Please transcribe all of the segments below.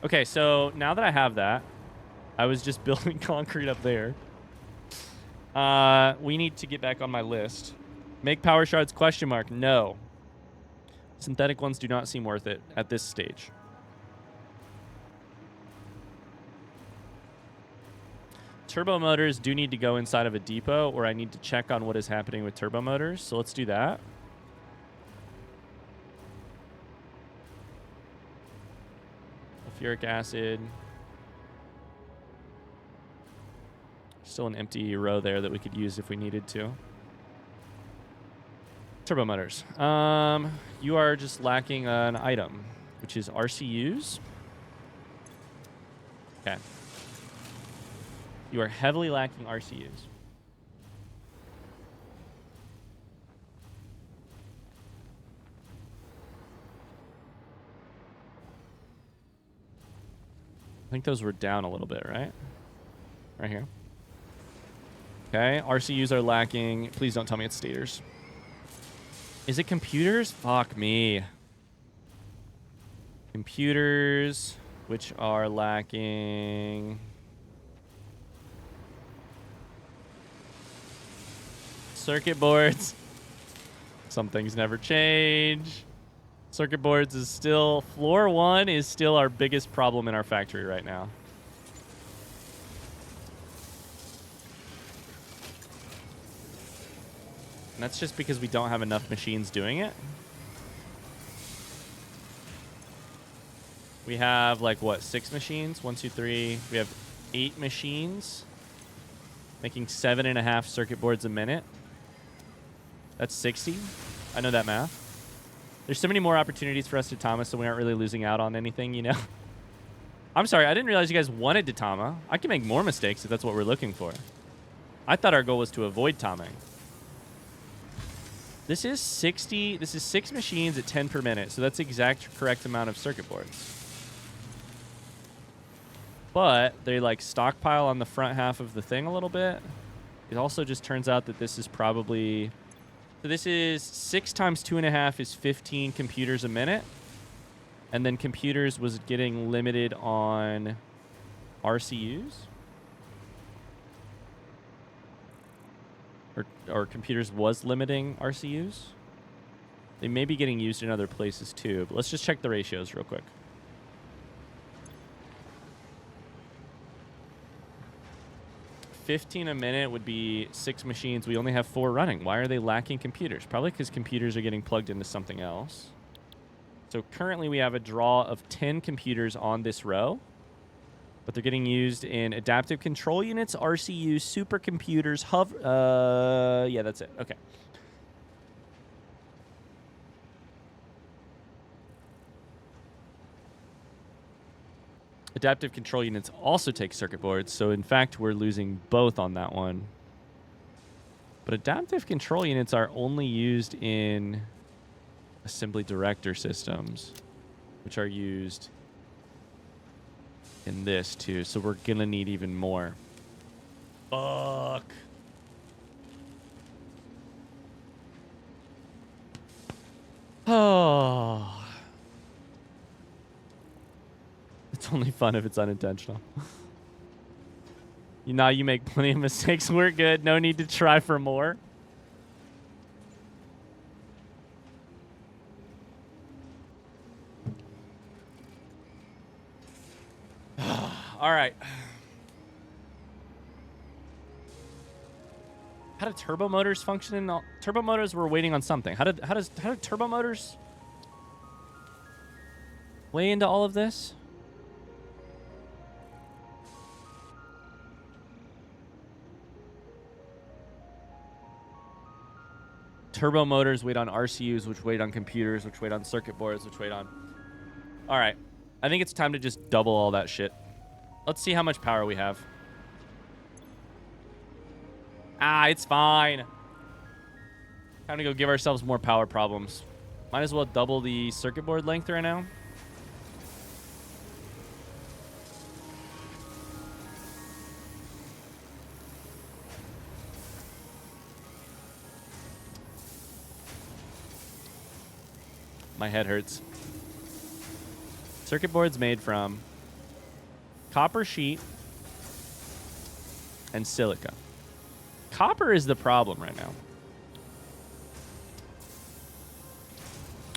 Okay, so now that I have that, I was just building concrete up there. We need to get back on my list. Make power shards question mark. No. Synthetic ones do not seem worth it at this stage. Turbo motors do need to go inside of a depot, or I need to check on what is happening with turbo motors. So let's do that. Sulfuric acid. Still an empty row there that we could use if we needed to. Turbo motors. You are just lacking an item, which is RCUs. Okay. You are heavily lacking RCUs. I think those were down a little bit, right? Right here. Okay, RCUs are lacking. Please don't tell me it's stators. Is it computers? Fuck me. Computers, which are lacking... circuit boards. Some things never change. Circuit boards is still... floor 1 is still our biggest problem in our factory right now. And that's just because we don't have enough machines doing it. We have, like, what, 6 machines? 1, 2, 3. We have 8 machines making 7.5 circuit boards a minute. That's 60. I know that math. There's so many more opportunities for us to Tama, so we aren't really losing out on anything, you know? I'm sorry, I didn't realize you guys wanted to Tama. I can make more mistakes if that's what we're looking for. I thought our goal was to avoid Taming. This is 60. This is 6 machines at 10 per minute, so that's the exact correct amount of circuit boards. But they, like, stockpile on the front half of the thing a little bit. It also just turns out that this is probably... So this is 6 times 2.5 is 15 computers a minute. And then computers was getting limited on RCUs. Or computers was limiting RCUs. They may be getting used in other places too. But let's just check the ratios real quick. $15 a minute would be 6 machines. We only have 4 running. Why are they lacking computers? Probably because computers are getting plugged into something else. So currently we have a draw of 10 computers on this row. But they're getting used in adaptive control units, RCUs, supercomputers, yeah, that's it. Okay. Adaptive control units also take circuit boards, so in fact, we're losing both on that one. But adaptive control units are only used in assembly director systems, which are used in this too, so we're gonna need even more. Fuck. Oh. It's only fun if it's unintentional. Now you make plenty of mistakes. We're good. No need to try for more. All right. How do turbo motors function in all? Turbo motors were waiting on something. How do turbo motors weigh into all of this? Turbo motors wait on RCUs, which wait on computers, which wait on circuit boards, which wait on... All right. I think it's time to just double all that shit. Let's see how much power we have. Ah, it's fine. Time to go give ourselves more power problems. Might as well double the circuit board length right now. My head hurts. Circuit board's made from copper sheet, and silica. Copper is the problem right now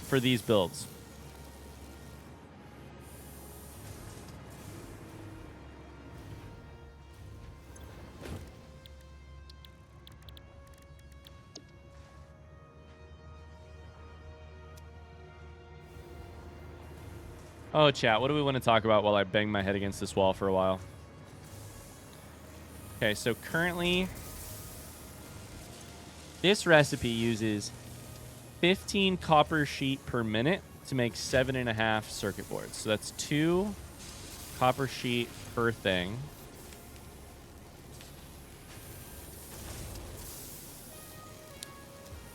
for these builds. Oh, chat, what do we want to talk about while I bang my head against this wall for a while? Okay, so currently, this recipe uses 15 copper sheet per minute to make 7.5 circuit boards. So that's 2 copper sheet per thing.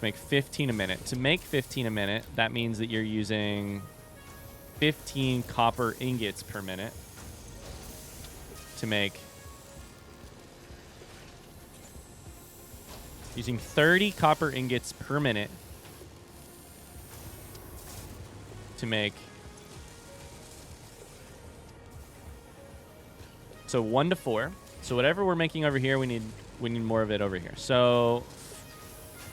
Make 15 a minute. To make 15 a minute, that means that you're using 15 copper ingots per minute to make, using 30 copper ingots per minute to make, so 1 to 4. So whatever we're making over here, we need more of it over here. So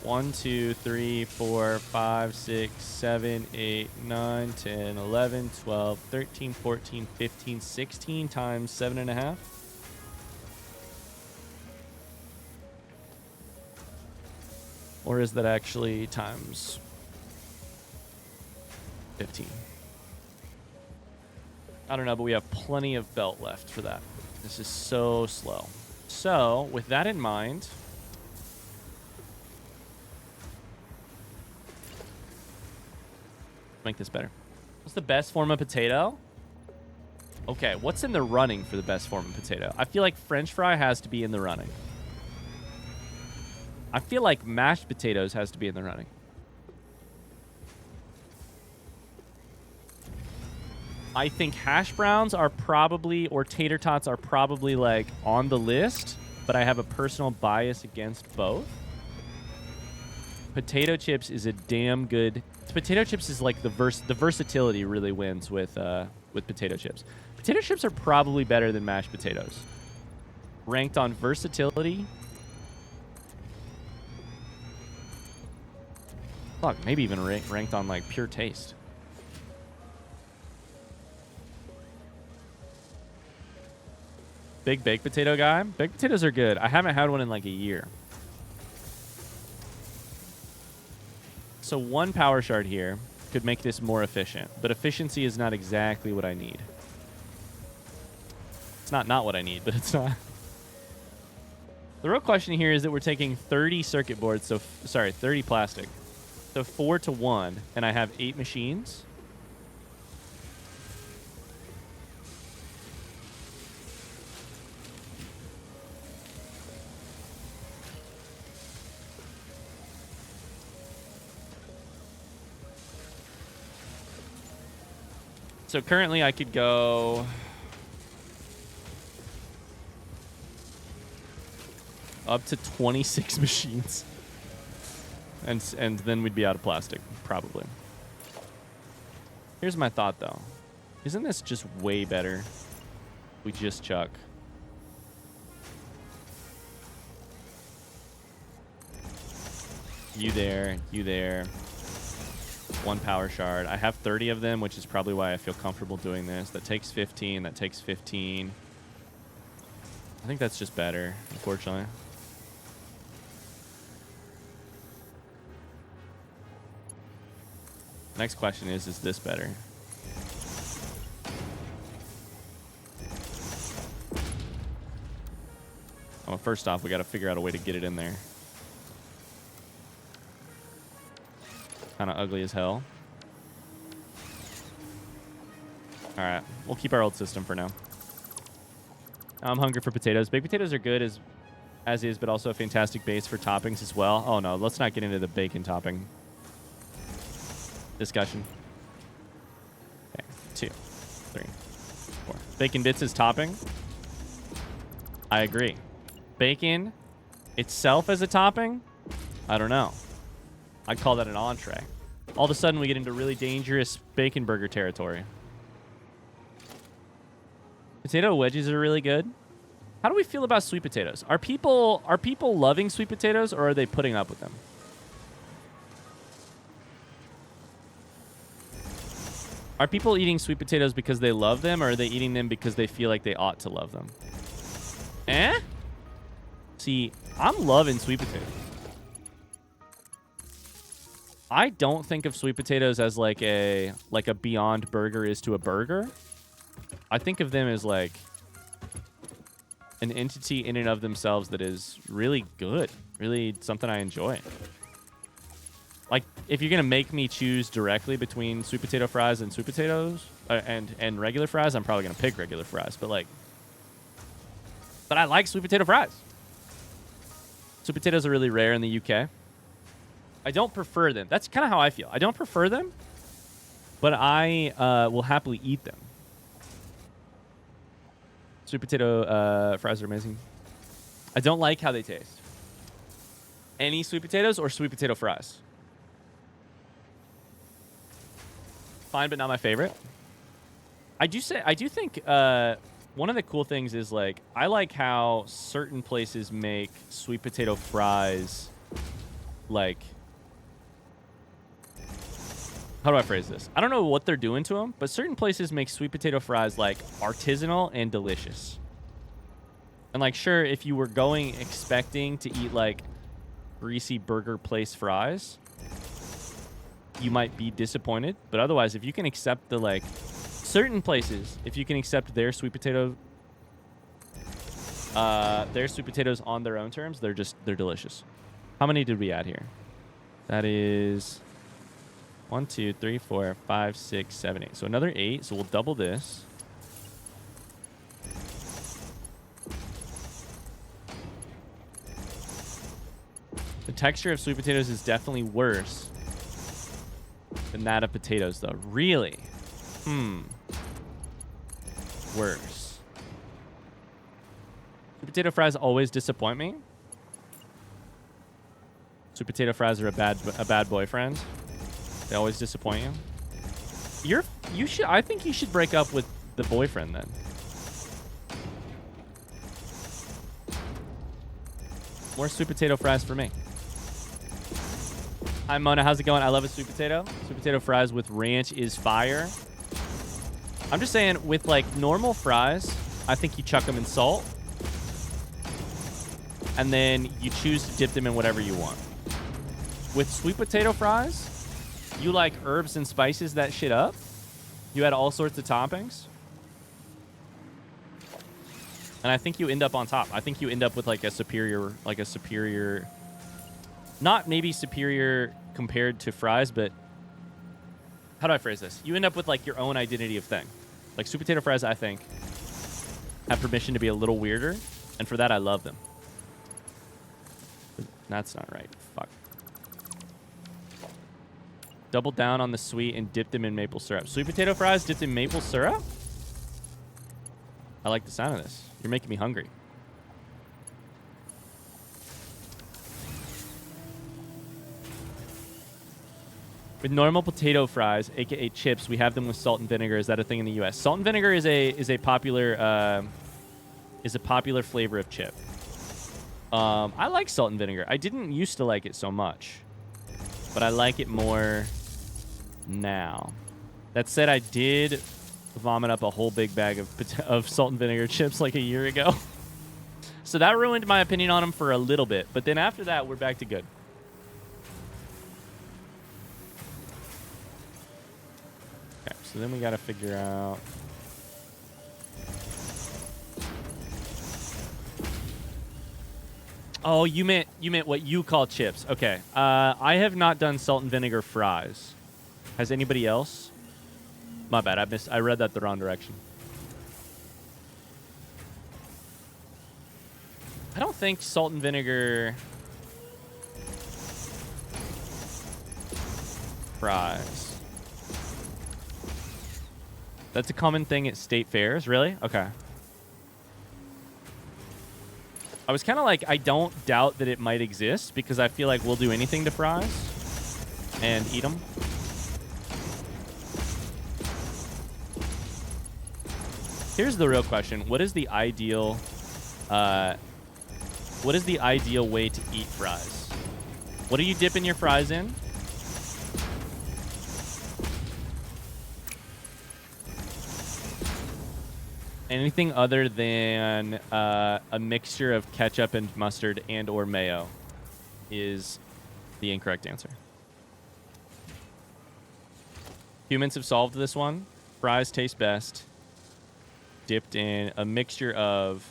1, 2, 3, 4, 5, 6, 7, 8, 9, 10, 11, 12, 13, 14, 15, 16 times 7.5. Or is that actually times 15? I don't know, but we have plenty of belt left for that. This is so slow. So, with that in mind, make this better. What's the best form of potato? Okay, what's in the running for the best form of potato? I feel like French fry has to be in the running. I feel like mashed potatoes has to be in the running. I think hash browns are probably, or tater tots are probably like on the list, but I have a personal bias against both. Potato chips is a damn good. Potato chips is like the versatility really wins with potato chips. Potato chips are probably better than mashed potatoes. Ranked on versatility. Fuck, maybe even ranked on like pure taste. Big baked potato guy. Baked potatoes are good. I haven't had one in like a year. So 1 power shard here could make this more efficient, but efficiency is not exactly what I need. It's not what I need, but it's not. The real question here is that we're taking 30 circuit boards, so 30 plastic. So 4 to 1, and I have 8 machines. So currently I could go up to 26 machines. And then we'd be out of plastic, probably. Here's my thought, though. Isn't this just way better? We just chuck. You there, you there. 1 power shard. I have 30 of them, which is probably why I feel comfortable doing this. That takes 15. That takes 15. I think that's just better, unfortunately. Next question is this better? Well, first off, we got to figure out a way to get it in there. Kind of ugly as hell. All right, we'll keep our old system for now. I'm hungry for potatoes. Baked potatoes are good as is, but also a fantastic base for toppings as well. Oh no, let's not get into the bacon topping discussion. Okay, 2, 3, 4. Bacon bits is topping. I agree. Bacon itself as a topping? I don't know. I'd call that an entree. All of a sudden, we get into really dangerous bacon burger territory. Potato wedges are really good. How do we feel about sweet potatoes? Are people loving sweet potatoes, or are they putting up with them? Are people eating sweet potatoes because they love them, or are they eating them because they feel like they ought to love them? Eh? See, I'm loving sweet potatoes. I don't think of sweet potatoes as like a Beyond Burger is to a burger. I think of them as like an entity in and of themselves that is really good, really something I enjoy. Like, if you're gonna make me choose directly between sweet potato fries and sweet potatoes and regular fries, I'm probably gonna pick regular fries. But I like sweet potato fries. Sweet potatoes are really rare in the UK. I don't prefer them. That's kind of how I feel. I don't prefer them, but I will happily eat them. Sweet potato fries are amazing. I don't like how they taste. Any sweet potatoes or sweet potato fries? Fine, but not my favorite. I do think one of the cool things is like I like how certain places make sweet potato fries like, how do I phrase this? I don't know what they're doing to them, but certain places make sweet potato fries like artisanal and delicious. And like, sure, if you were going expecting to eat like greasy burger place fries, you might be disappointed. But otherwise, if you can accept the like certain places, if you can accept their sweet potatoes on their own terms, they're delicious. How many did we add here? That is 1, 2, 3, 4, 5, 6, 7, 8. So another 8. So we'll double this. The texture of sweet potatoes is definitely worse than that of potatoes, though. Really? Worse. Sweet potato fries always disappoint me. Sweet potato fries are a bad boyfriend. They always disappoint you. I think you should break up with the boyfriend then. More sweet potato fries for me. Hi Mona, how's it going? I love a sweet potato. Sweet potato fries with ranch is fire. I'm just saying, with like normal fries, I think you chuck them in salt, and then you choose to dip them in whatever you want. With sweet potato fries, you like herbs and spices that shit up. You add all sorts of toppings, and I think you end up on top. I think you end up with like a superior, not maybe superior compared to fries, but how do I phrase this? You end up with like your own identity of thing. Like sweet potato fries, I think, have permission to be a little weirder, and for that, I love them. That's not right. Fuck. Double down on the sweet and dip them in maple syrup. Sweet potato fries dipped in maple syrup? I like the sound of this. You're making me hungry. With normal potato fries, aka chips, we have them with salt and vinegar. Is that a thing in the U.S.? Salt and vinegar is a popular flavor of chip. I like salt and vinegar. I didn't used to like it so much, but I like it more now. That said, I did vomit up a whole big bag of salt and vinegar chips like a year ago. So that ruined my opinion on them for a little bit. But then after that, we're back to good. Okay, so then we got to figure out... Oh, you meant what you call chips. Okay. I have not done salt and vinegar fries. Has anybody else? My bad. I read that the wrong direction. I don't think salt and vinegar fries. That's a common thing at state fairs, really? Okay. I was kind of like, I don't doubt that it might exist because I feel like we'll do anything to fries and eat them. Here's the real question. What is the ideal way to eat fries? What are you dipping your fries in? Anything other than a mixture of ketchup and mustard and or mayo is the incorrect answer. Humans have solved this one. Fries taste best dipped in a mixture of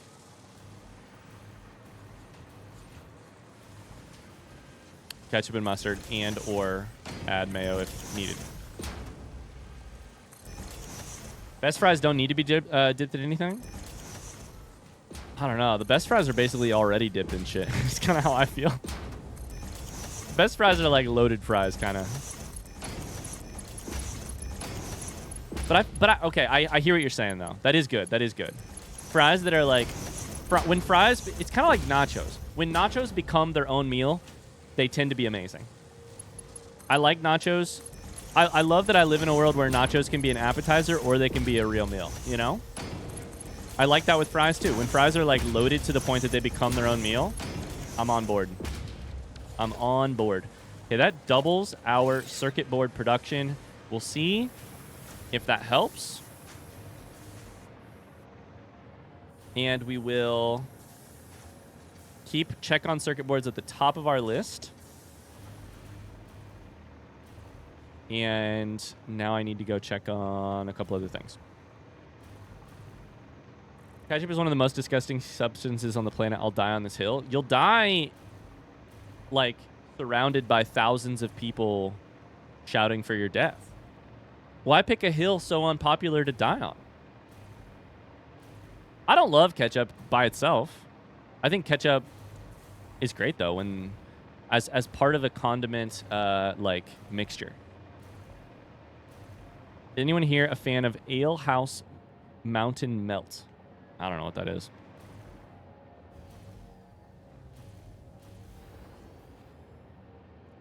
ketchup and mustard and or add mayo if needed. Best fries don't need to be dipped in anything? I don't know. The best fries are basically already dipped in shit. It's kind of how I feel. Best fries are like loaded fries, kind of. Okay, I hear what you're saying, though. That is good. That is good. Fries that are like... when fries... It's kind of like nachos. When nachos become their own meal, they tend to be amazing. I like nachos... I love that I live in a world where nachos can be an appetizer or they can be a real meal, you know? I like that with fries, too. When fries are, like, loaded to the point that they become their own meal, I'm on board. I'm on board. Okay, that doubles our circuit board production. We'll see if that helps. And we will keep check on circuit boards at the top of our list. And now I need to go check on a couple other things. Ketchup is one of the most disgusting substances on the planet. I'll die on this hill. You'll die, like, surrounded by thousands of people shouting for your death. Why pick a hill so unpopular to die on? I don't love ketchup by itself. I think ketchup is great, though, when as part of a condiment, like, mixture. Anyone here a fan of Ale House Mountain Melt? I don't know what that is.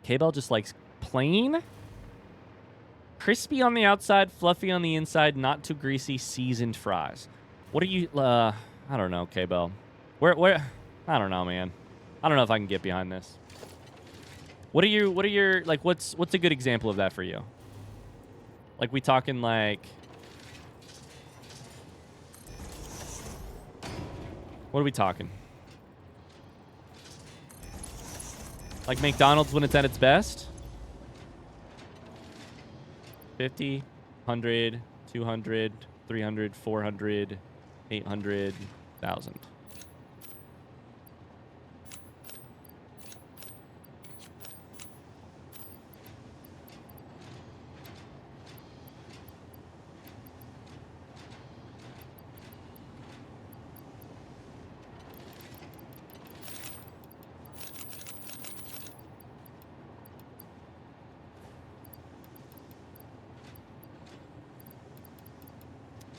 K-Bell just likes plain, crispy on the outside, fluffy on the inside, not too greasy, seasoned fries. What are you... I don't know, K-Bell. Where... I don't know, man. I don't know if I can get behind this. What are your... Like, what's a good example of that for you? Like, we talking, like... What are we talking? Like McDonald's when it's at its best? 50, 100, 200, 300, 400, 800, 1,000.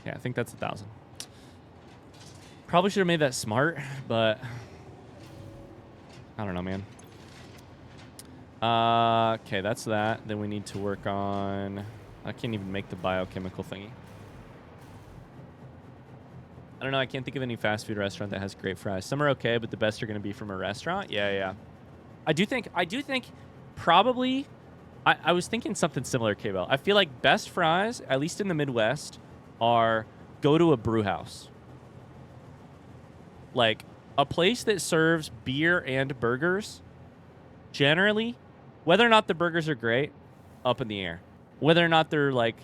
Yeah, I think that's 1,000. Probably should have made that smart, but I don't know, man. Okay, that's that. Then we need to work on... I can't even make the biochemical thingy. I don't know. I can't think of any fast food restaurant that has great fries. Some are okay, but the best are going to be from a restaurant. Yeah. I do think probably... I was thinking something similar, K-Bell. I feel like best fries, at least in the Midwest, are go to a brew house. Like, a place that serves beer and burgers, generally, whether or not the burgers are great, up in the air. Whether or not they're, like,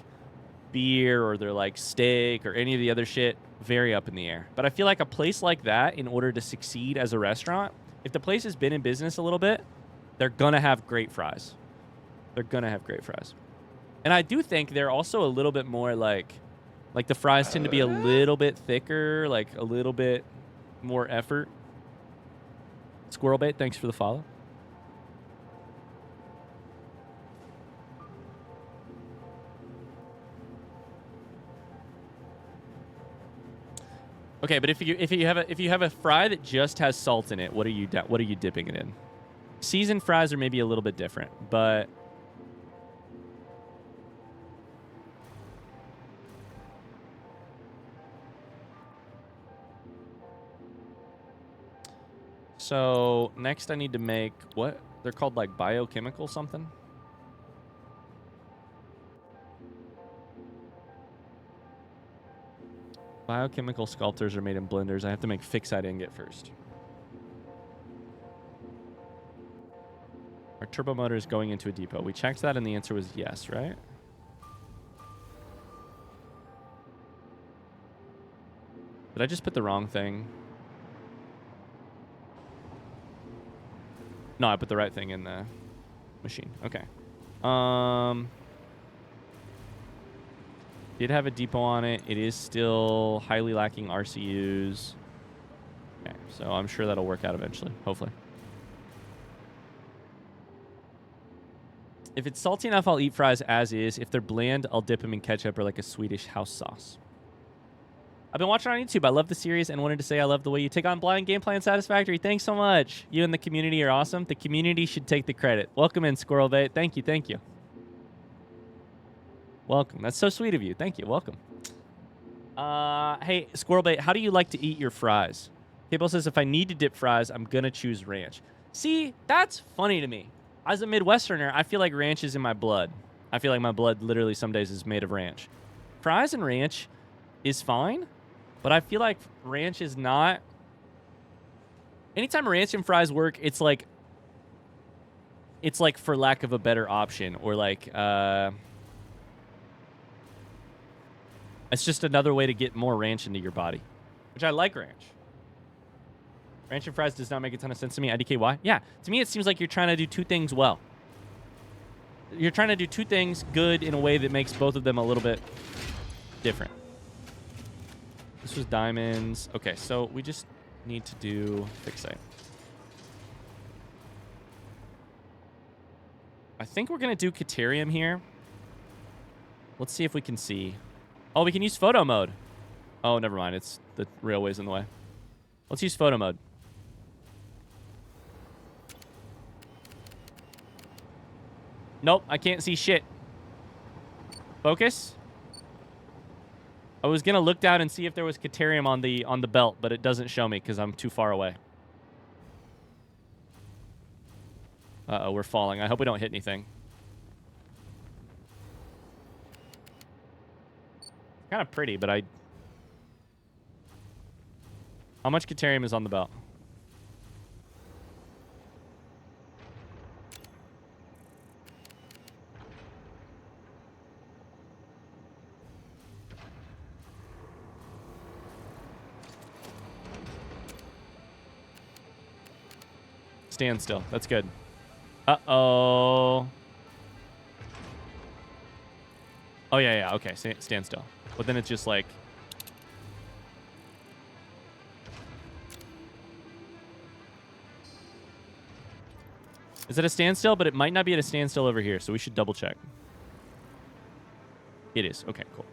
beer or they're, like, steak or any of the other shit, very up in the air. But I feel like a place like that, in order to succeed as a restaurant, if the place has been in business a little bit, they're gonna have great fries. They're gonna have great fries. And I do think they're also a little bit more, like the fries tend to be a little bit thicker, like a little bit more effort. Squirrel Bait, thanks for the follow. Okay, but if you have a fry that just has salt in it, what are you dipping it in? Seasoned fries are maybe a little bit different, but So next I need to make what? They're called like biochemical something. Biochemical sculptors are made in blenders. I have to make FICSIT Inc first. Our turbo motor is going into a depot. We checked that and the answer was yes, right? Did I just put the wrong thing? No, I put the right thing in the machine. Okay. Did have a depot on it. It is still highly lacking RCUs. Okay, so I'm sure that'll work out eventually, hopefully. If it's salty enough, I'll eat fries as is. If they're bland, I'll dip them in ketchup or like a Swedish house sauce. I've been watching on YouTube. I love the series and wanted to say I love the way you take on blind gameplay and Satisfactory. Thanks so much. You and the community are awesome. The community should take the credit. Welcome in, Squirrel Bait. Thank you. Thank you. Welcome. That's so sweet of you. Thank you. Welcome. Hey, Squirrel Bait, how do you like to eat your fries? Cable says if I need to dip fries, I'm going to choose ranch. See, that's funny to me. As a Midwesterner, I feel like ranch is in my blood. I feel like my blood literally some days is made of ranch. Fries and ranch is fine. But I feel like ranch is not... Anytime ranch and fries work, it's like for lack of a better option. Or like... it's just another way to get more ranch into your body. Which I like ranch. Ranch and fries does not make a ton of sense to me. IDKY? Yeah. To me, it seems like you're trying to do two things well. You're trying to do two things good in a way that makes both of them a little bit different. This was diamonds. Okay, so we just need to do FICSIT. I think we're going to do Caterium here. Let's see if we can see. Oh, we can use photo mode. Oh, never mind. It's the railway's in the way. Let's use photo mode. Nope, I can't see shit. Focus. I was gonna look down and see if there was Caterium on the belt, but it doesn't show me because I'm too far away. Uh-oh, we're falling. I hope we don't hit anything. Kind of pretty, but I... How much Caterium is on the belt? Stand still. That's good. Uh-oh. Oh, yeah. Okay, stand still. But then it's just like... Is it a standstill? But it might not be at a standstill over here, so we should double check. It is. Okay, cool.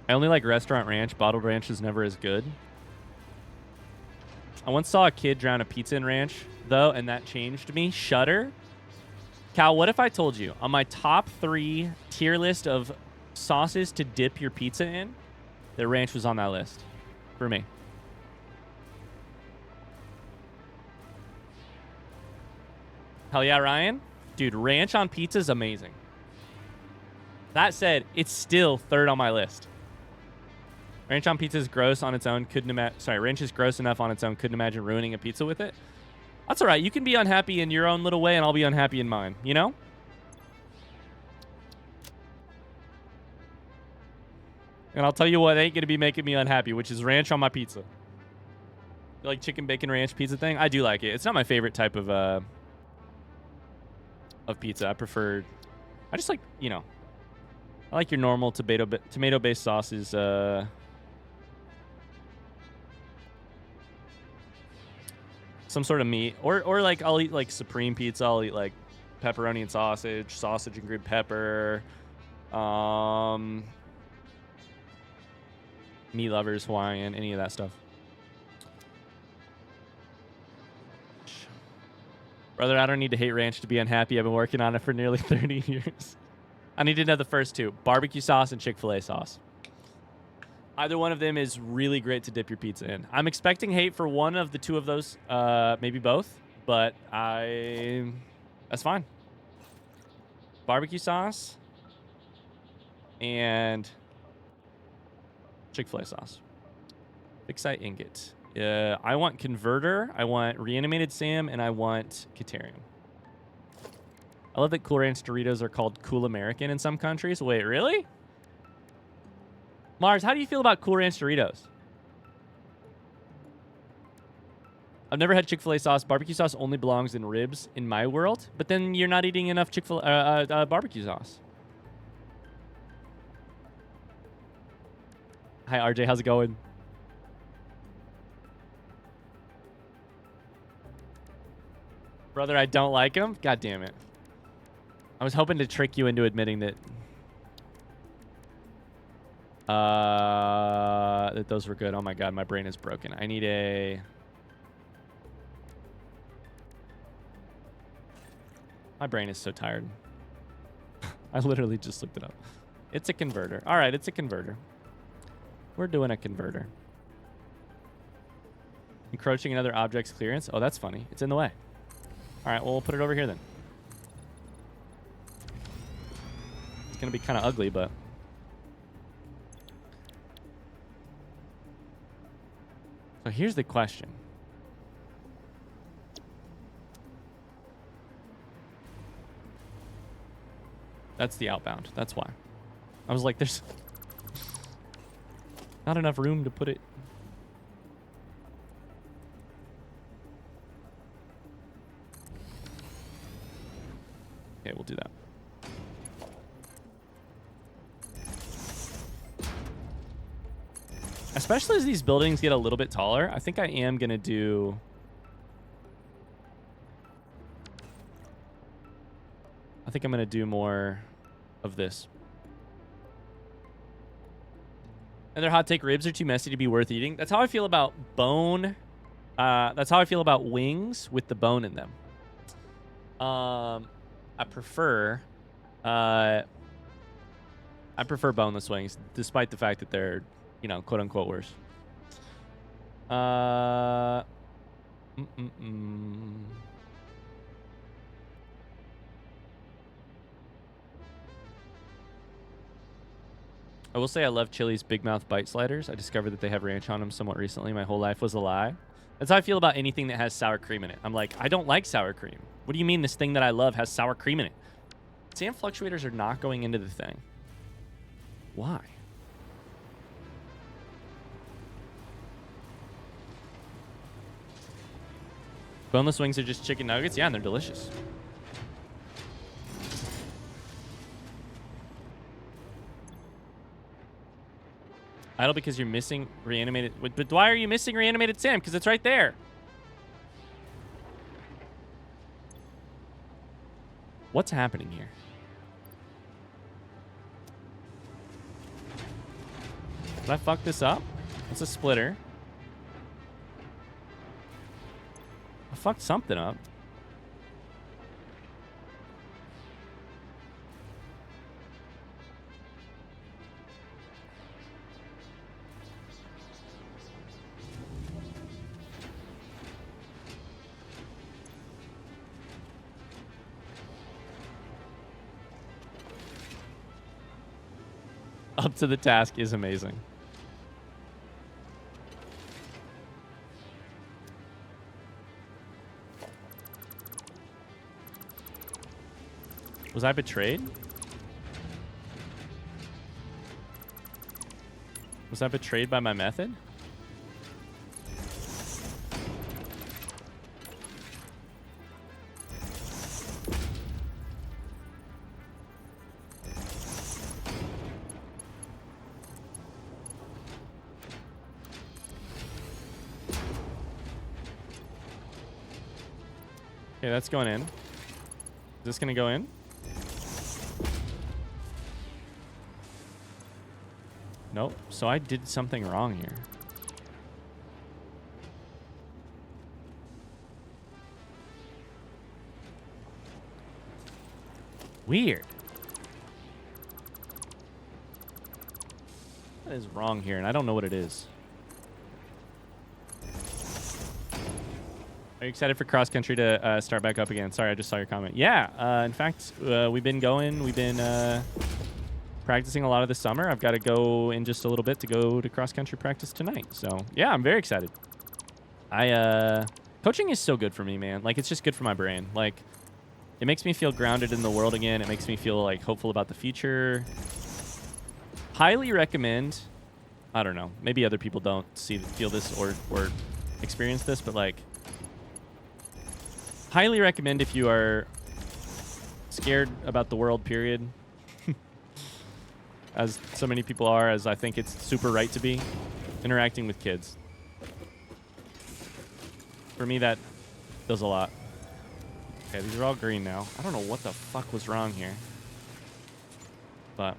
I only like restaurant ranch. Bottled ranch is never as good. I once saw a kid drown a pizza in ranch, though, and that changed me. Shudder. Cal, what if I told you on my top 3 tier list of sauces to dip your pizza in, that ranch was on that list for me? Hell yeah, Ryan. Dude, ranch on pizza is amazing. That said, it's still 3rd on my list. Ranch on pizza is gross on its own. Ranch is gross enough on its own. Couldn't imagine ruining a pizza with it. That's all right. You can be unhappy in your own little way, and I'll be unhappy in mine. You know? And I'll tell you what ain't going to be making me unhappy, which is ranch on my pizza. You like chicken bacon ranch pizza thing? I do like it. It's not my favorite type of pizza. I just like, you know, I like your normal tomato-based sauces. Some sort of meat, or like I'll eat like supreme pizza. I'll eat like pepperoni and sausage and green pepper. Meat lovers, Hawaiian, any of that stuff. Brother, I don't need to hate ranch to be unhappy. I've been working on it for nearly 30 years. I need to know the first 2: barbecue sauce and Chick-fil-A sauce. Either one of them is really great to dip your pizza in. I'm expecting hate for one of the two of those, maybe both, but that's fine. Barbecue sauce and Chick-fil-A sauce. FICSIT Ingot. I want Converter, I want Reanimated Sam, and I want Katerium. I love that Cool Ranch Doritos are called Cool American in some countries. Wait, really? Mars, how do you feel about Cool Ranch Doritos? I've never had Chick-fil-A sauce. Barbecue sauce only belongs in ribs in my world, but then you're not eating enough Chick-fil-A barbecue sauce. Hi, RJ. How's it going? Brother, I don't like them? God damn it. I was hoping to trick you into admitting that that those were good. Oh my god, my brain is broken. I need a... My brain is so tired. I literally just looked it up. It's a converter. All right, it's a converter. We're doing a converter. Encroaching another object's clearance. Oh, that's funny. It's in the way. All right, well, we'll put it over here then. It's going to be kind of ugly, but... So here's the question. That's the outbound. That's why. I was like, there's not enough room to put it. Okay, we'll do that. Especially as these buildings get a little bit taller, I think I am going to do... I think I'm going to do more of this. And their hot take, ribs are too messy to be worth eating. That's how I feel about bone. That's how I feel about wings with the bone in them. I prefer boneless wings, despite the fact that they're, you know, quote unquote worse. I will say I love Chili's Big Mouth Bite Sliders. I discovered that they have ranch on them somewhat recently. My whole life was a lie. That's how I feel about anything that has sour cream in it. I'm like, I don't like sour cream. What do you mean this thing that I love has sour cream in it? Sand fluctuators are not going into the thing. Why? Boneless wings are just chicken nuggets? Yeah, and they're delicious. Idle because you're missing reanimated... But why are you missing reanimated Sam? Because it's right there. What's happening here? Did I fuck this up? It's a splitter. I fucked something up. Up to the task is amazing. Was I betrayed? Was I betrayed by my method? Okay, that's going in. Is this going to go in? Nope. So I did something wrong here. Weird. What is wrong here? And I don't know what it is. Are you excited for cross country to start back up again? Sorry, I just saw your comment. Yeah, in fact, we've been practicing a lot of this summer. I've got to go in just a little bit to go to cross country practice tonight. So yeah, I'm very excited. Coaching is so good for me, man. Like, it's just good for my brain. Like, it makes me feel grounded in the world again. It makes me feel like hopeful about the future. Highly recommend. I don't know. Maybe other people don't feel this or experience this, but like, highly recommend if you are scared about the world, period. As so many people are, as I think it's super right to be, interacting with kids. For me, that does a lot. Okay, these are all green now. I don't know what the fuck was wrong here. But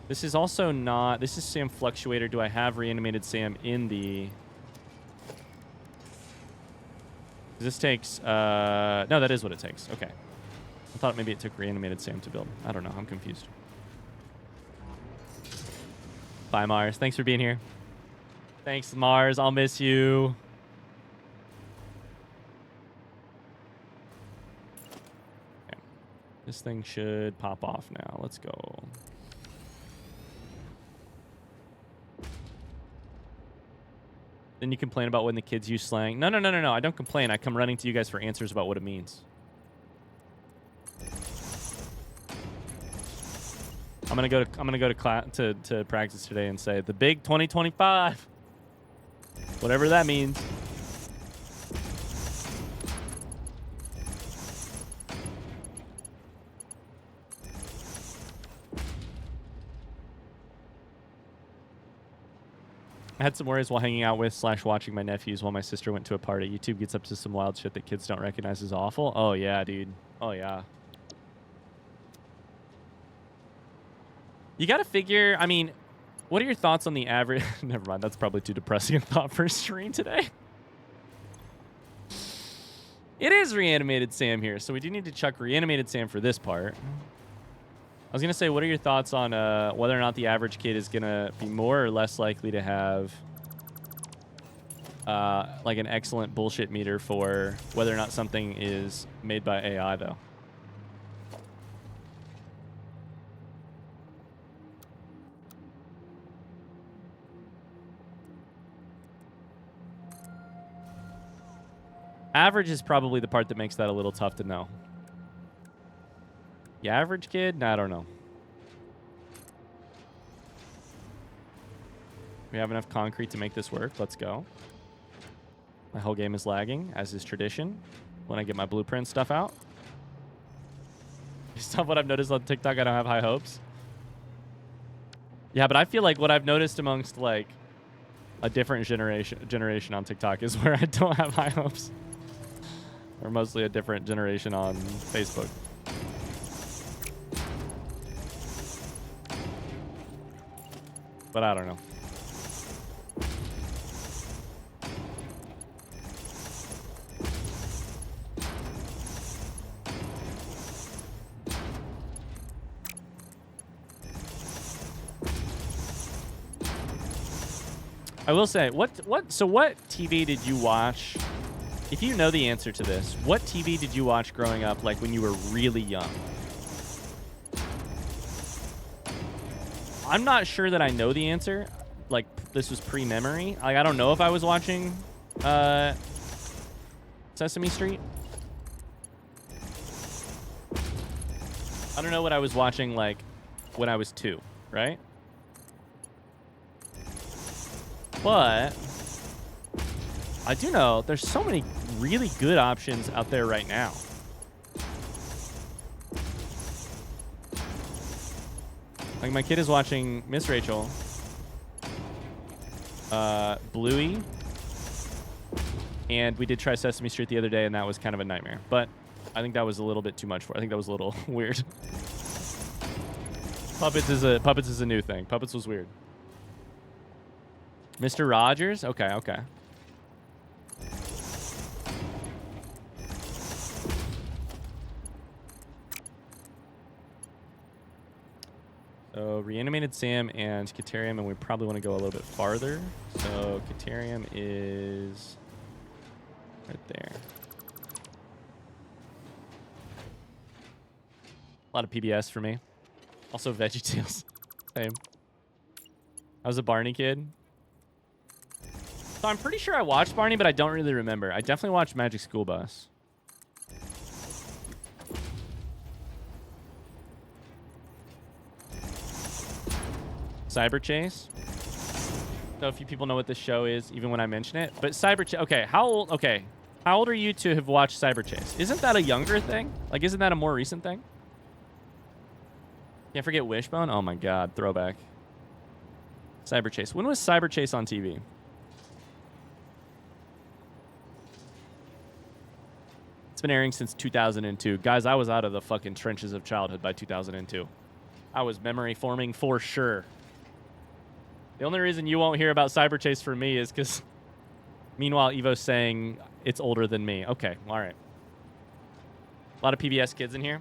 this is also not... This is Sam Fluctuator. Do I have reanimated Sam in the... This takes... No, that is what it takes. Okay. I thought maybe it took reanimated Sam to build. I don't know. I'm confused. Bye, Mars. Thanks for being here. Thanks, Mars. I'll miss you. Okay. This thing should pop off now. Let's go. Then you complain about when the kids use slang. No. I don't complain. I come running to you guys for answers about what it means. I'm gonna go to class to practice today and say the big 2025, whatever that means. I had some worries while hanging out with / watching my nephews while my sister went to a party. YouTube gets up to some wild shit that kids don't recognize as awful. Oh yeah, dude. Oh yeah. You got to figure, I mean, what are your thoughts on the average? Never mind, that's probably too depressing a thought for a stream today. It is reanimated Sam here, so we do need to chuck reanimated Sam for this part. I was going to say, what are your thoughts on whether or not the average kid is going to be more or less likely to have like an excellent bullshit meter for whether or not something is made by AI, though? Average is probably the part that makes that a little tough to know. The average kid? Nah, I don't know. We have enough concrete to make this work. Let's go. My whole game is lagging, as is tradition, when I get my blueprint stuff out. Based on what I've noticed on TikTok, I don't have high hopes. Yeah, but I feel like what I've noticed amongst, like, a different generation on TikTok is where I don't have high hopes. Or mostly a different generation on Facebook. But I don't know. I will say, what TV did you watch? If you know the answer to this, what TV did you watch growing up, like when you were really young? I'm not sure that I know the answer. Like, this was pre-memory. Like, I don't know if I was watching Sesame Street. I don't know what I was watching, like, when I was 2, right? But I do know there's so many really good options out there right now. Like, my kid is watching Miss Rachel, Bluey, and we did try Sesame Street the other day, and that was kind of a nightmare. But I think that was a little bit too much for. I think that was a little weird. Puppets is a new thing. Puppets was weird. Mr. Rogers? Okay. So reanimated Sam and Caterium, and we probably want to go a little bit farther. So Caterium is right there. A lot of PBS for me. Also VeggieTales. Same. I was a Barney kid. So I'm pretty sure I watched Barney, but I don't really remember. I definitely watched Magic School Bus. Cyber Chase. So a few people know what this show is, even when I mention it. But Cyber Chase. Okay, how old? Okay, how old are you to have watched Cyber Chase? Isn't that a younger thing? Like, isn't that a more recent thing? Can't forget Wishbone. Oh my God, throwback. Cyber Chase. When was Cyber Chase on TV? It's been airing since 2002. Guys, I was out of the fucking trenches of childhood by 2002. I was memory forming for sure. The only reason you won't hear about Cyber Chase from me is because, meanwhile, Evo's saying it's older than me. Okay, all right. A lot of PBS kids in here.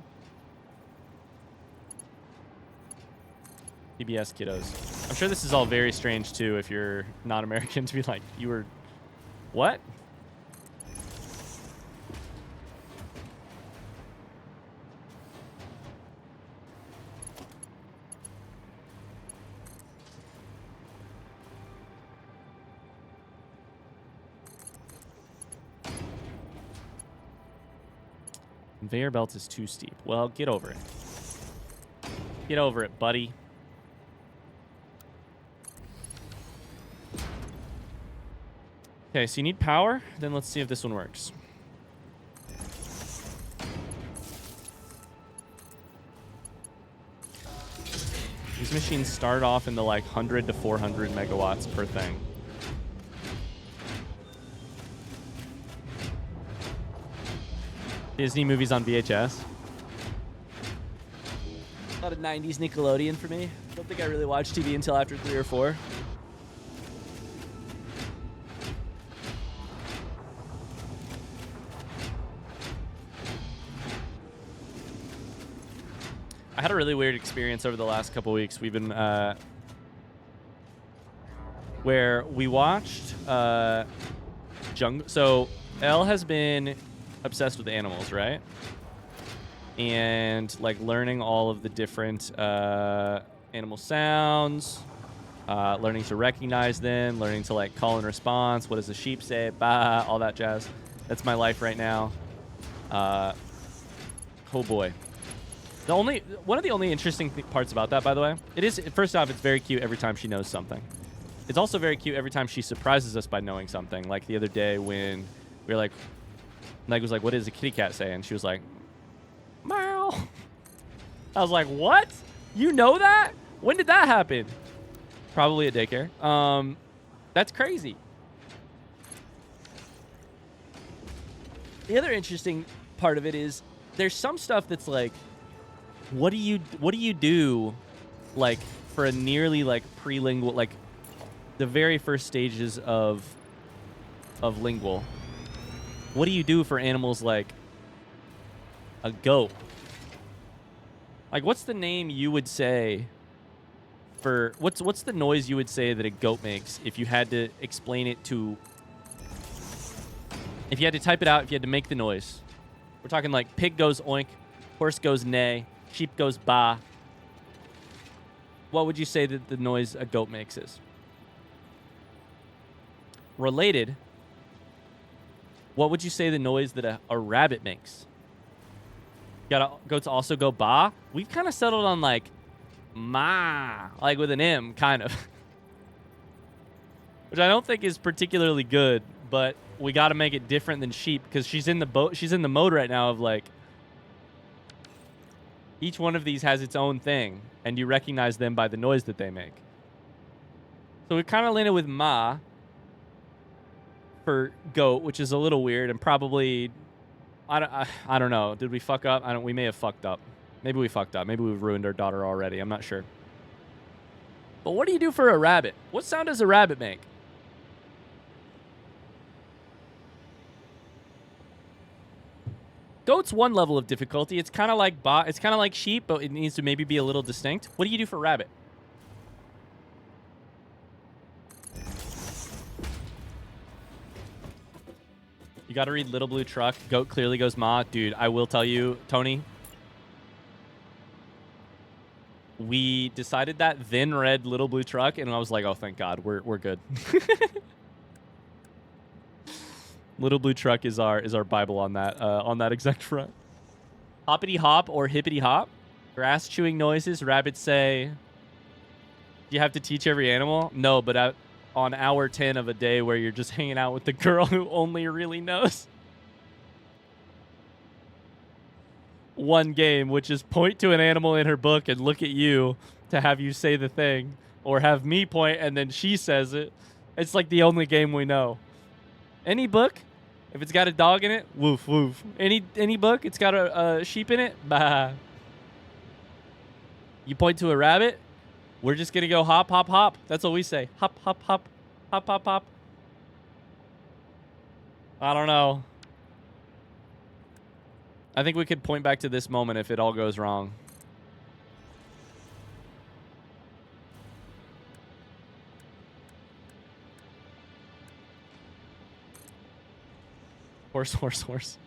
PBS kiddos. I'm sure this is all very strange, too, if you're not American, to be like, you were... What? Conveyor belt is too steep. Well, get over it. Get over it, buddy. Okay, so you need power. Then let's see if this one works. These machines start off in the like 100 to 400 megawatts per thing. Disney movies on VHS. A lot of 90s Nickelodeon for me. Don't think I really watched TV until after 3 or 4. I had a really weird experience over the last couple weeks. We've been where we watched Jungle. So Elle has been obsessed with animals, right? And like learning all of the different animal sounds, learning to recognize them, learning to like call and response. What does a sheep say? Bah, all that jazz. That's my life right now. Oh boy. One of the only interesting parts about that, by the way, it is, first off, it's very cute every time she knows something. It's also very cute every time she surprises us by knowing something. Like the other day when we were like, Meg was like, what does a kitty cat say? And she was like, meow. I was like, what? You know that? When did that happen? Probably at daycare. That's crazy. The other interesting part of it is there's some stuff that's like, what do you do like for a nearly like prelingual, like the very first stages of lingual? What do you do for animals like a goat? Like, what's the name you would say for what's the noise you would say that a goat makes if you had to explain it to, if you had to type it out, if you had to make the noise? We're talking like pig goes oink, horse goes neigh, sheep goes ba. What would you say that the noise a goat makes is? Related, what would you say the noise that a rabbit makes? Goats also go ba. We've kind of settled on like ma, like with an M, kind of. Which I don't think is particularly good, but we got to make it different than sheep because she's in the mode right now of like, each one of these has its own thing, and you recognize them by the noise that they make. So we kind of landed with ma for goat, which is a little weird, and probably, I don't know. Did we fuck up? We may have fucked up. Maybe we fucked up. Maybe we've ruined our daughter already. I'm not sure. But what do you do for a rabbit? What sound does a rabbit make? it's one level of difficulty. It's kind of like it's kind of like sheep, but it needs to maybe be a little distinct. What do you do for rabbit? You got to read Little Blue Truck. Goat clearly goes ma. Dude, I will tell you, Tony. We decided that, then read Little Blue Truck, and I was like, oh, thank God, we're good. Little Blue Truck is our Bible on that exact front. Hoppity hop or hippity hop. Grass chewing noises. Rabbits say, do you have to teach every animal? No, but on hour 10 of a day where you're just hanging out with the girl who only really knows one game, which is point to an animal in her book and look at you to have you say the thing, or have me point and then she says it. It's like the only game we know. Any book, if it's got a dog in it, woof woof. Any book, it's got a sheep in it, bah. You point to a rabbit, we're just gonna go hop hop hop. That's what we say. Hop hop hop, hop hop hop. I don't know. I think we could point back to this moment if it all goes wrong. Horse, horse, horse.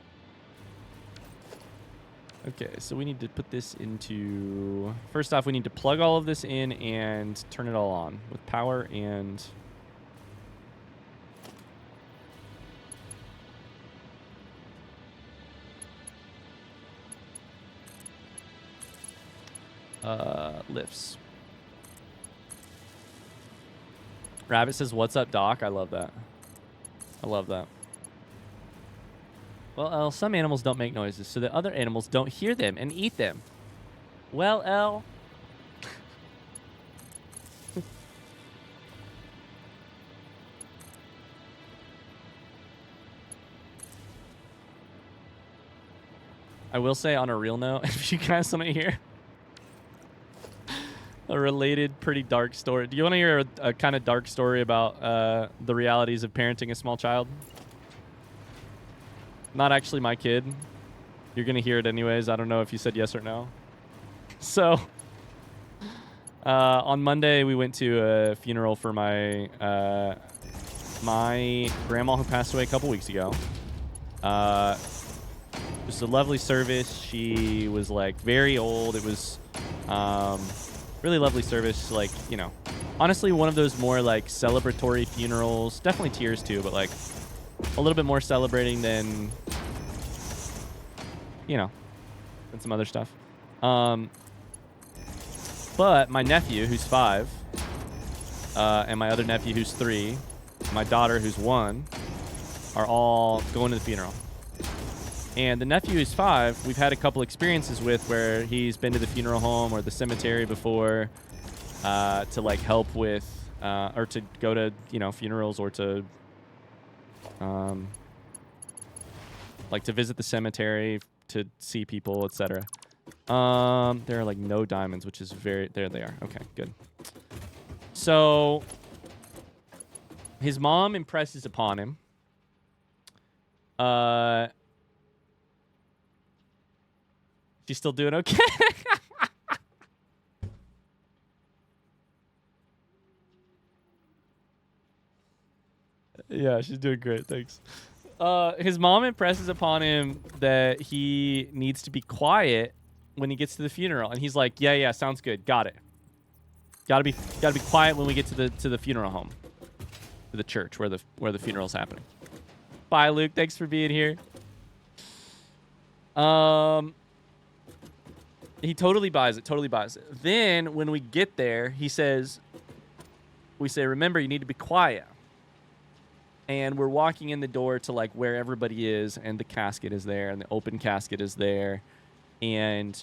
Okay, so we need to put this into... First off, we need to plug all of this in and turn it all on with power and... lifts. Rabbit says, what's up, Doc? I love that. I love that. Well, L, some animals don't make noises so that other animals don't hear them and eat them. Well, L. I will say on a real note, if you guys want to hear a related, pretty dark story. Do you want to hear a kind of dark story about the realities of parenting a small child? Not actually my kid. You're going to hear it anyways. I don't know if you said yes or no. So, on Monday, we went to a funeral for my my grandma who passed away a couple weeks ago. It was a lovely service. She was, like, very old. It was... really lovely service, like, you know, honestly one of those more like celebratory funerals, definitely tears too, but like a little bit more celebrating than, you know, than some other stuff. But my nephew, who's 5, and my other nephew, who's 3, my daughter, who's 1, are all going to the funeral. And the nephew who's 5, we've had a couple experiences with where he's been to the funeral home or the cemetery before to like help with or to go to, you know, funerals or to like to visit the cemetery to see people, etc. There are like no diamonds, which is very... There they are. Okay, good. So his mom impresses upon him she's still doing okay. Yeah, she's doing great. Thanks. His mom impresses upon him that he needs to be quiet when he gets to the funeral, and he's like, "Yeah, sounds good. Got it. Gotta be quiet when we get to the funeral home, to the church where the funeral's happening." Bye, Luke. Thanks for being here. He totally buys it. Totally buys it. Then when we get there, we say, "Remember, you need to be quiet." And we're walking in the door to like where everybody is, and the casket is there, and the open casket is there, and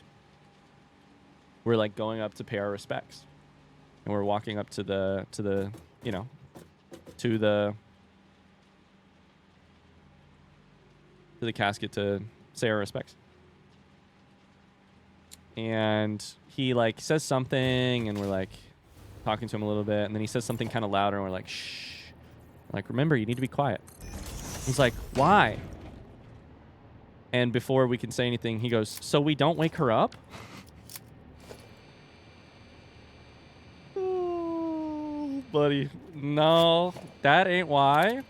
we're like going up to pay our respects, and we're walking up to the you know, to the casket to say our respects. And he like says something, and we're like talking to him a little bit, and then he says something kind of louder, and we're like, "Shh." Like, "Remember, you need to be quiet." He's like, "Why?" And before we can say anything, he goes, so we don't wake her up? Oh, buddy, no, that ain't why.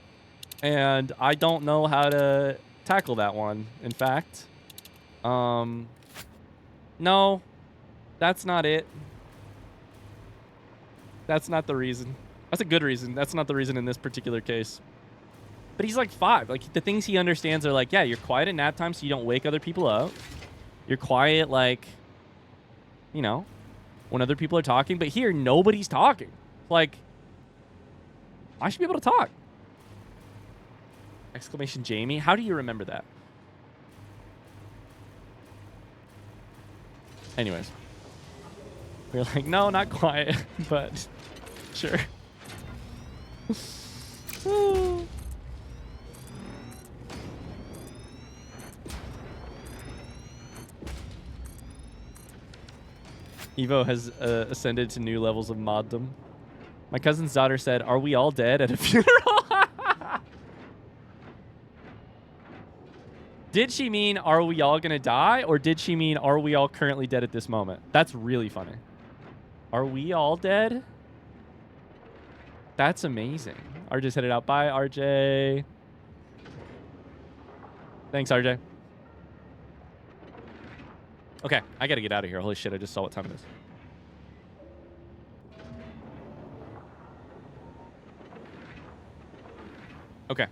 And I don't know how to tackle that one, in fact. No, that's not it. That's not the reason. That's a good reason. That's not the reason in this particular case. But he's like 5. Like, the things he understands are like, yeah, you're quiet at nap time so you don't wake other people up. You're quiet, like, you know, when other people are talking. But here, nobody's talking. Like, I should be able to talk. Exclamation Jamie. How do you remember that? Anyways. We're like, no, not quiet, but sure. Evo has ascended to new levels of moddom. My cousin's daughter said, are we all dead at a funeral? Did she mean, are we all going to die? Or did she mean, are we all currently dead at this moment? That's really funny. Are we all dead? That's amazing. RJ's headed out. Bye, RJ. Thanks, RJ. Okay, I got to get out of here. Holy shit, I just saw what time it is. Okay.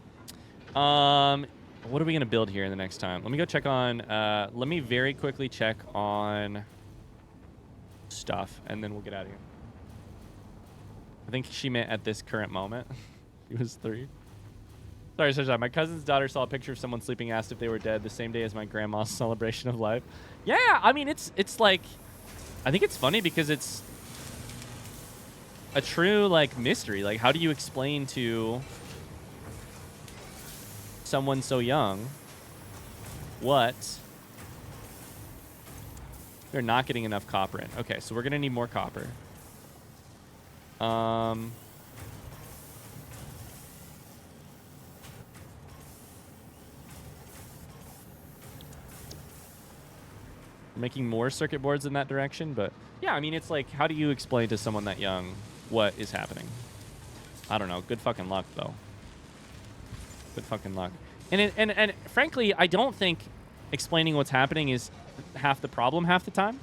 What are we going to build here in the next time? Let me go check on... let me very quickly check on stuff, and then we'll get out of here. I think she meant at this current moment. He was 3. Sorry. My cousin's daughter saw a picture of someone sleeping, asked if they were dead the same day as my grandma's celebration of life. Yeah, I mean, it's like... I think it's funny because it's a true, like, mystery. Like, how do you explain to someone so young what they're not getting enough copper in? Okay, so we're gonna need more copper. Making more circuit boards in that direction, but yeah, I mean, it's like, how do you explain to someone that young what is happening? I don't know. Good fucking luck, though. Good fucking luck. And frankly, I don't think explaining what's happening is half the problem half the time.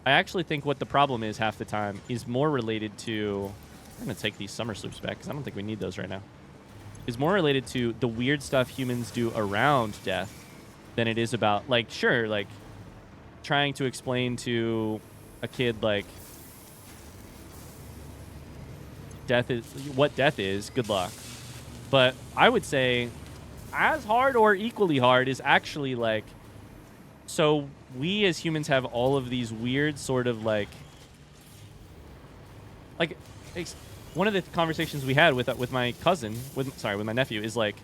I actually think what the problem is half the time is more related to... I'm going to take these summer sloops back because I don't think we need those right now. Is more related to the weird stuff humans do around death than it is about, like, sure, like, trying to explain to a kid, like, death is what death is. Good luck. But I would say as hard or equally hard is actually, like, so we as humans have all of these weird sort of like one of the conversations we had with my cousin, with my nephew, is like,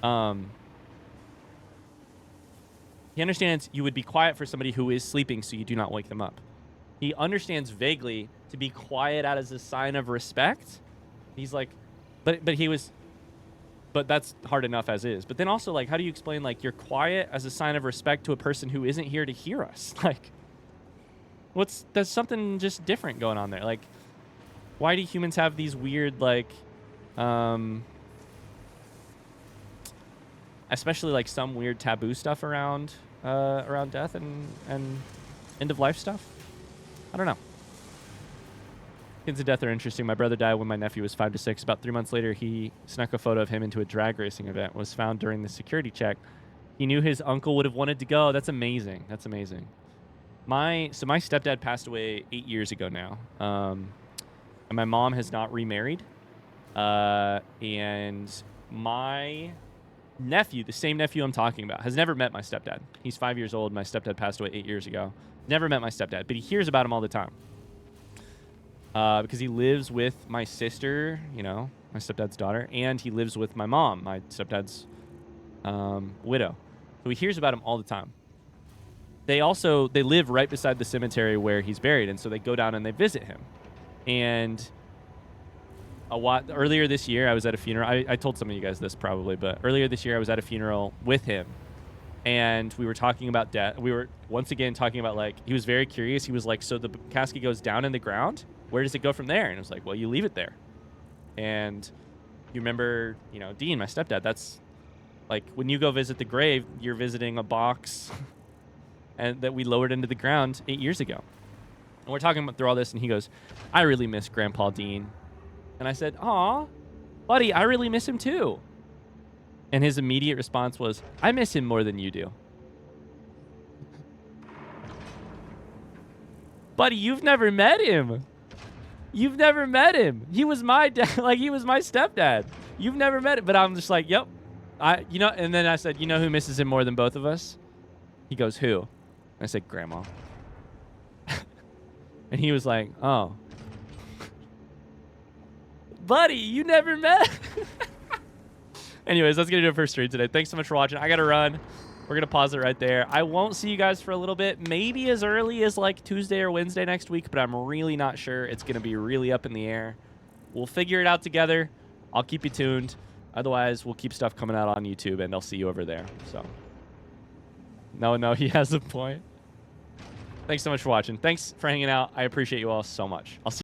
he understands you would be quiet for somebody who is sleeping so you do not wake them up. He understands vaguely to be quiet out as a sign of respect. He's like, but that's hard enough as is. But then also, like, how do you explain, like, you're quiet as a sign of respect to a person who isn't here to hear us? Like, there's something just different going on there. Like, why do humans have these weird, like, especially, like, some weird taboo stuff around death and end of life stuff? I don't know. Kids of death are interesting. My brother died when my nephew was 5 to 6. About 3 months later, he snuck a photo of him into a drag racing event. Was found during the security check. He knew his uncle would have wanted to go. That's amazing. That's amazing. My stepdad passed away 8 years ago now. And my mom has not remarried. And my nephew, the same nephew I'm talking about, has never met my stepdad. He's 5 years old. My stepdad passed away 8 years ago. Never met my stepdad, but he hears about him all the time. Because he lives with my sister, you know, my stepdad's daughter, and he lives with my mom, my stepdad's widow. So he hears about him all the time. They live right beside the cemetery where he's buried, and so they go down and they visit him. And earlier this year, I was at a funeral. I told some of you guys this probably, but earlier this year, I was at a funeral with him. And we were talking about death. We were once again talking about, like, he was very curious. He was like, so the casket goes down in the ground? Where does it go from there? And I was like, well, you leave it there. And you remember, you know, Dean, my stepdad, that's like when you go visit the grave, you're visiting a box and that we lowered into the ground 8 years ago. And we're talking about through all this, and he goes, I really miss Grandpa Dean. And I said, aw, buddy, I really miss him too. And his immediate response was, I miss him more than you do. Buddy, you've never met him. You've never met him. He was my dad. Like, he was my stepdad. You've never met him. But I'm just like, yep. You know, and then I said, you know who misses him more than both of us? He goes, who? And I said, Grandma. And he was like, oh. Buddy, you never met. Anyways, that's going to do it for stream today. Thanks so much for watching. I got to run. We're going to pause it right there. I won't see you guys for a little bit. Maybe as early as like Tuesday or Wednesday next week, but I'm really not sure. It's going to be really up in the air. We'll figure it out together. I'll keep you tuned. Otherwise, we'll keep stuff coming out on YouTube, and I'll see you over there. So, no, he has a point. Thanks so much for watching. Thanks for hanging out. I appreciate you all so much. I'll see you.